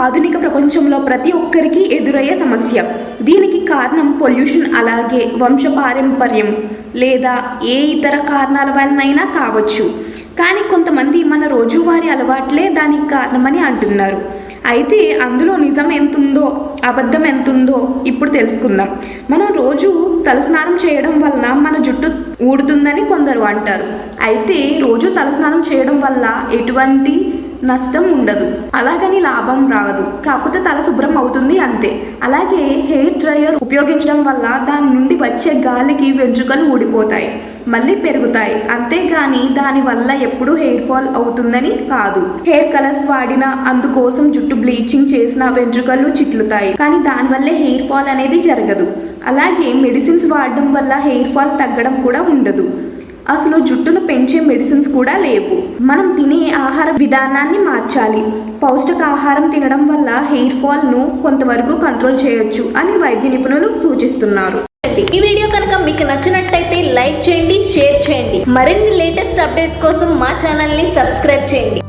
ఆధునిక ప్రపంచంలో ప్రతి ఒక్కరికి ఎదురయ్యే సమస్య. దీనికి కారణం పొల్యూషన్, అలాగే వంశపారంపర్యం లేదా ఏ ఇతర కారణాల వలనైనా కావచ్చు. కానీ కొంతమంది మన రోజువారీ అలవాట్లే దానికి కారణమని అంటున్నారు. అయితే అందులో నిజం ఎంతుందో అబద్ధం ఎంతుందో ఇప్పుడు తెలుసుకుందాం. మనం రోజు తలస్నానం చేయడం వలన మన జుట్టు ఊడుతుందని కొందరు అంటారు. అయితే రోజు తలస్నానం చేయడం వల్ల ఎటువంటి నష్టం ఉండదు, అలాగని లాభం రాదు, కాకపోతే తల శుభ్రం అవుతుంది అంతే. అలాగే హెయిర్ డ్రైయర్ ఉపయోగించడం వల్ల దాని నుండి వచ్చే గాలికి వెంట్రుకలు ఊడిపోతాయి, మళ్ళీ పెరుగుతాయి, అంతేగాని దానివల్ల ఎప్పుడు హెయిర్ ఫాల్ అవుతుందని కాదు. హెయిర్ కలర్స్ వాడిన, అందుకోసం జుట్టు బ్లీచింగ్ చేసిన వెంట్రుకలు చిట్లుతాయి, కానీ దానివల్లే హెయిర్ ఫాల్ అనేది జరగదు. అలాగే మెడిసిన్స్ వాడడం వల్ల హెయిర్ ఫాల్ తగ్గడం కూడా ఉండదు. అసలు జుట్టును పెంచే మెడిసిన్స్ కూడా లేవు. మనం తినే ఆహార విధానాన్ని మార్చాలి. పౌష్టికాహారం తినడం వల్ల హెయిర్ ఫాల్ ను కొంతవరకు కంట్రోల్ చేయొచ్చు అని వైద్య నిపుణులు సూచిస్తున్నారు. ఈ వీడియో కనుక మీకు నచ్చినట్టయితే లైక్ చేయండి, షేర్ చేయండి. మరిన్ని లేటెస్ట్ అప్డేట్స్ కోసం మా ఛానల్ ని సబ్స్క్రైబ్ చేయండి.